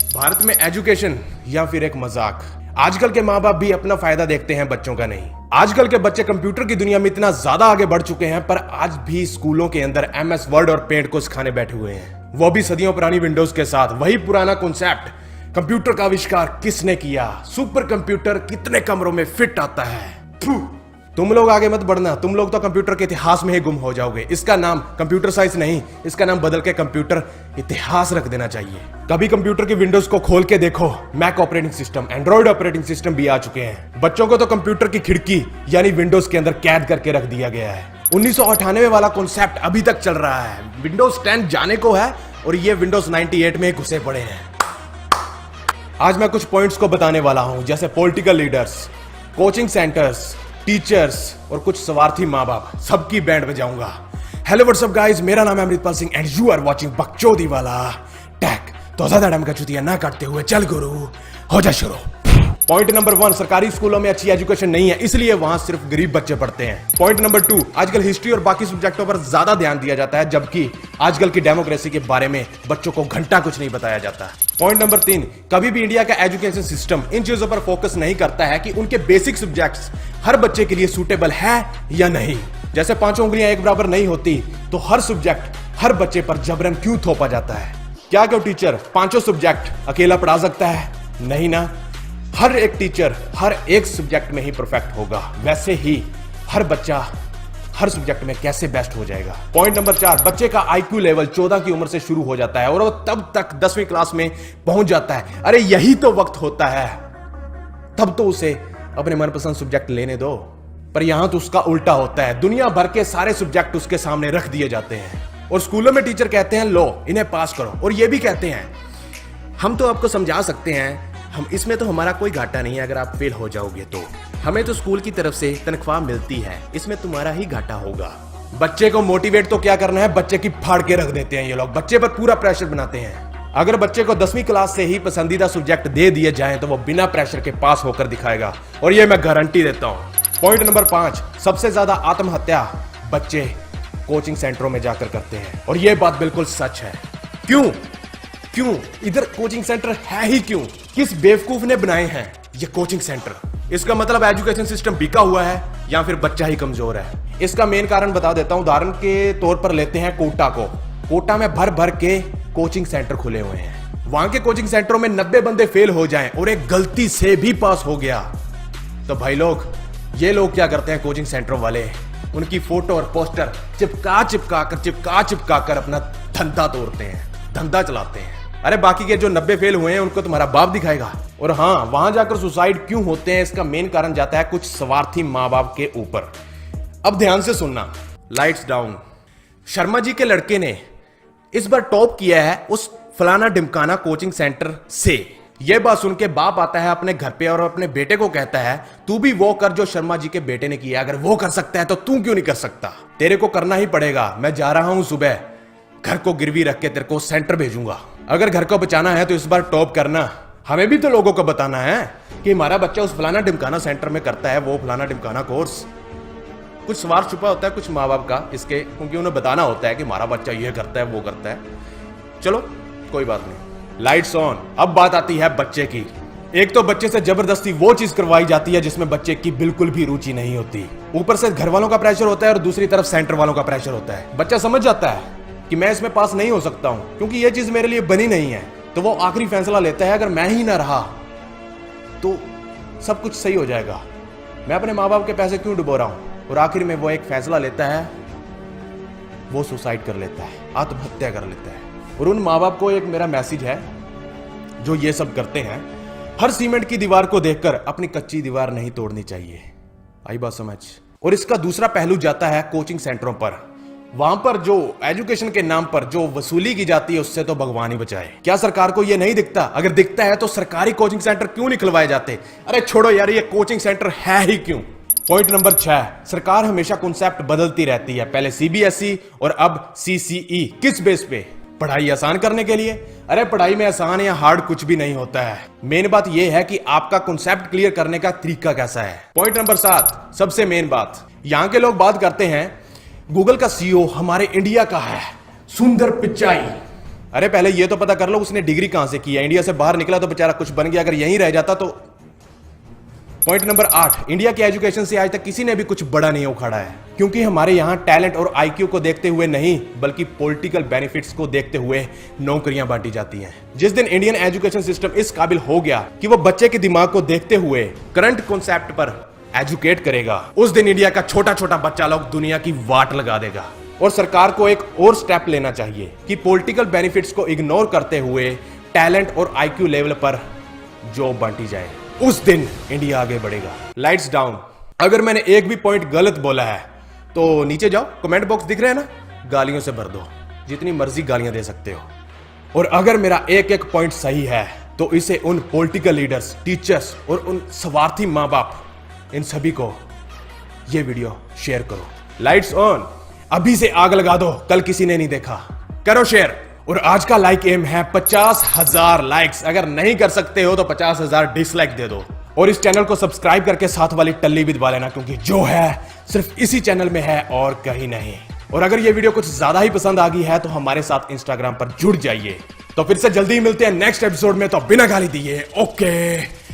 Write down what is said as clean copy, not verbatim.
भारत में एजुकेशन या फिर एक मजाक। आजकल के माँ बाप भी अपना फायदा देखते हैं, बच्चों का नहीं। आजकल के बच्चे कंप्यूटर की दुनिया में इतना ज्यादा आगे बढ़ चुके हैं, पर आज भी स्कूलों के अंदर MS वर्ड और पेंट को सिखाने बैठे हुए हैं, वो भी सदियों पुरानी विंडोज के साथ। वही पुराना कॉन्सेप्ट, कंप्यूटर का आविष्कार किसने किया, सुपर कंप्यूटर कितने कमरों में फिट आता है। तुम लोग आगे मत बढ़ना, तुम लोग तो कंप्यूटर के इतिहास में ही गुम हो जाओगे। इसका नाम कंप्यूटर साइंस नहीं, इसका नाम बदल के कंप्यूटर इतिहास रख देना चाहिए। कभी कंप्यूटर की विंडोज को खोल के देखो, Mac operating system, Android operating system भी आ चुके हैं। बच्चों को तो कंप्यूटर की खिड़की यानी विंडोज के अंदर कैद करके रख दिया गया है। 1998 वाला कॉन्सेप्ट अभी तक चल रहा है। विंडोज 10 जाने को है और ये विंडोज 98 में घुसे पड़े हैं। आज मैं कुछ पॉइंट्स को बताने वाला हूं, जैसे political leaders, coaching centres, teachers और कुछ स्वार्थी माँ बाप, सबकी बैंड बजाऊंगा। हेलो व्हाट्सअप गाइस, मेरा नाम है Amritpal Singh and you are watching बकचोदी वाला टेक। तो ज्यादा टाइम का चुतिया ना काटते हुए चल गुरु हो जा शुरू। पॉइंट नंबर 1, सरकारी स्कूलों में अच्छी एजुकेशन नहीं है, इसलिए वहां सिर्फ गरीब बच्चे पढ़ते हैं। पॉइंट नंबर 2, आजकल हिस्ट्री और बाकी सब्जेक्टों पर ज्यादा ध्यान दिया जाता है, जबकि आजकल की डेमोक्रेसी के बारे में बच्चों को घंटा कुछ नहीं बताया जाता। पॉइंट नंबर 3, कभी भी इंडिया का एजुकेशन सिस्टम इन चीजों पर फोकस नहीं करता है कि उनके बेसिक सब्जेक्ट्स हर बच्चे के लिए सूटेबल है या नहीं। जैसे 5 उंगलियां एक बराबर नहीं होती, तो हर सब्जेक्ट हर बच्चे पर जबरन क्यों थोपा जाता है? क्या क्यों टीचर 5 सब्जेक्ट अकेला पढ़ा सकता है? नहीं ना, हर एक टीचर हर एक सब्जेक्ट में ही परफेक्ट होगा, वैसे ही हर बच्चा हर सब्जेक्ट में कैसे बेस्ट हो जाएगा। पॉइंट नंबर 4, बच्चे का IQ लेवल 14 की उम्र से शुरू हो जाता है और वो तब तक 10वीं क्लास में पहुंच जाता है। अरे यही तो वक्त होता है, तब तो उसे अपने मनपसंद सब्जेक्ट लेने दो। पर यहां तो उसका उल्टा होता है, दुनिया भर के सारे सब्जेक्ट उसके सामने रख दिए जाते हैं और स्कूलों में टीचर कहते हैं लो इन्हें पास करो, और ये भी कहते हैं हम तो आपको समझा सकते हैं, हम इसमें तो हमारा कोई घाटा नहीं है, अगर आप फेल हो जाओगे तो हमें तो स्कूल की तरफ से तनख्वाह मिलती है, इसमें तुम्हारा ही घाटा होगा। बच्चे को मोटिवेट तो क्या करना है, बच्चे की फाड़ के रख देते हैं ये लोग, बच्चे पर पूरा प्रेशर बनाते हैं। अगर बच्चे को 10वीं क्लास से ही पसंदीदा सब्जेक्ट दे दिए जाएं तो वो बिना प्रेशर के पास होकर दिखाएगा, और ये मैं गारंटी देता हूं। पॉइंट नंबर 5, सबसे ज्यादा आत्महत्या बच्चे कोचिंग सेंटरों में जाकर करते हैं, और ये बात बिल्कुल सच है। क्यों इधर कोचिंग सेंटर है ही क्यों? किस बेवकूफ ने बनाए हैं ये कोचिंग सेंटर? इसका मतलब एजुकेशन सिस्टम बिका हुआ है या फिर बच्चा ही कमजोर है? इसका मेन कारण बता देता हूं। उदाहरण के तौर पर लेते हैं कोटा को। कोटा में भर भर के कोचिंग सेंटर खुले हुए हैं। वहां के कोचिंग सेंटरों में 90 बंदे फेल हो जाएं और एक गलती से भी पास हो गया तो भाई लोग, ये लोग क्या करते हैं कोचिंग सेंटरों वाले, उनकी फोटो और पोस्टर चिपका कर अपना धंधा तोड़ते हैं, धंधा चलाते हैं। अरे बाकी के जो 90 फेल हुए हैं उनको तुम्हारा बाप दिखाएगा। और हाँ, वहां जाकर सुसाइड क्यों होते हैं, इसका मेन कारण जाता है कुछ स्वार्थी माँ बाप के ऊपर। अब ध्यान से सुनना, लाइट्स डाउन। शर्मा जी के लड़के ने इस बार टॉप किया है उस फलाना ढिमकाना कोचिंग सेंटर से। यह बात सुन के बाप आता है अपने घर पे और अपने बेटे को कहता है तू भी वो कर जो शर्मा जी के बेटे ने किया, अगर वो कर सकता है तो तू क्यों नहीं कर सकता? तेरे को करना ही पड़ेगा। मैं जा रहा हूं सुबह, घर को गिरवी रख के तेरे को सेंटर भेजूंगा। अगर घर को बचाना है तो इस बार टॉप करना। हमें भी तो लोगों को बताना है कि हमारा बच्चा उस फलाना ढिमकाना सेंटर में करता है वो फलाना ढिमकाना कोर्स। कुछ स्वार्थ छुपा होता है कुछ माँ बाप का इसके, क्योंकि उन्हें बताना होता है कि हमारा बच्चा ये करता है वो करता है। चलो कोई बात नहीं, लाइट्स ऑन। अब बात आती है बच्चे की। एक तो बच्चे से जबरदस्ती वो चीज करवाई जाती है जिसमें बच्चे की बिल्कुल भी रुचि नहीं होती। ऊपर से घर वालों का प्रेशर होता है और दूसरी तरफ सेंटर वालों का प्रेशर होता है। बच्चा समझ जाता है कि मैं इसमें पास नहीं हो सकता हूं क्योंकि ये चीज मेरे लिए बनी नहीं है, तो वो आखिरी फैसला लेता है अगर मैं ही ना रहा तो सब कुछ सही हो जाएगा, मैं अपने माँ बाप के पैसे क्यों डुबो रहा हूं। और आखिर में वो एक फैसला लेता है, वो सुसाइड कर लेता है, आत्महत्या कर लेता है। और उन माँ बाप को एक मेरा मैसेज है जो ये सब करते हैं, हर सीमेंट की दीवार को देखकर अपनी कच्ची दीवार नहीं तोड़नी चाहिए। आई बात समझ? और इसका दूसरा पहलू जाता है कोचिंग सेंटरों पर। वहां पर जो एजुकेशन के नाम पर जो वसूली की जाती है उससे तो भगवान ही बचाए। क्या सरकार को ये नहीं दिखता? अगर दिखता है तो सरकारी कोचिंग सेंटर क्यों नहीं खुलवाए जाते? अरे छोड़ो यार, ये कोचिंग सेंटर है ही क्यों? पॉइंट नंबर 6, सरकार हमेशा कॉन्सेप्ट बदलती रहती है, पहले CBSE और अब CCE। किस बेस पे? पढ़ाई आसान करने के लिए। अरे पढ़ाई में आसान या हार्ड कुछ भी नहीं होता है, मेन बात यह है कि आपका कॉन्सेप्ट क्लियर करने का तरीका कैसा है। पॉइंट नंबर 7, सबसे मेन बात, यहां के लोग बात करते हैं गूगल का CEO हमारे इंडिया का है, सुंदर पिचाई। अरे पहले ये तो पता कर लो उसने डिग्री कहां से की है। इंडिया से बाहर निकला तो बेचारा कुछ बन गया, अगर यहीं रह जाता तो। पॉइंट नंबर 8, इंडिया के एजुकेशन से आज तक किसी ने भी कुछ बड़ा नहीं उखाड़ा है, क्योंकि हमारे यहाँ टैलेंट और आईक्यू को देखते हुए नहीं बल्कि पॉलिटिकल बेनिफिट्स को देखते हुए नौकरियां बांटी जाती हैं। जिस दिन इंडियन एजुकेशन सिस्टम इस काबिल हो गया कि वो बच्चे के दिमाग को देखते हुए करंट कॉन्सेप्ट पर एजुकेट करेगा, उस दिन इंडिया का छोटा छोटा बच्चा लोग दुनिया की वाट लगा देगा। और सरकार को एक और स्टेप लेना चाहिए कि पॉलिटिकल बेनिफिट्स को इग्नोर करते हुए टैलेंट और आईक्यू लेवल पर जॉब बांटी जाए। उस दिन इंडिया आगे बढ़ेगा। Lights down. अगर मैंने एक भी पॉइंट गलत बोला है तो नीचे जाओ, कमेंट बॉक्स दिख रहे हैं ना, गालियों से भर दो, जितनी मर्जी गालियां दे सकते हो। और अगर मेरा एक एक पॉइंट सही है तो इसे उन पॉलिटिकल लीडर्स, टीचर्स और उन स्वार्थी माँ बाप, इन सभी को ये वीडियो शेयर करो। Lights on. अभी से आग लगा दो, कल किसी ने नहीं देखा। करो शेयर। और आज का लाइक एम है 50,000 लाइक्स। अगर नहीं कर सकते हो तो 50,000 डिसलाइक दे दो। और इस चैनल को सब्सक्राइब करके साथ वाली टल्ली भी दबा लेना, क्योंकि जो है सिर्फ इसी चैनल में है और कहीं नहीं। और अगर ये वीडियो कुछ ज्यादा ही पसंद आ गई है तो हमारे साथ इंस्टाग्राम पर जुड़ जाइए। तो फिर से जल्दी मिलते हैं नेक्स्ट एपिसोड में, तो बिना गाली दिए ओके।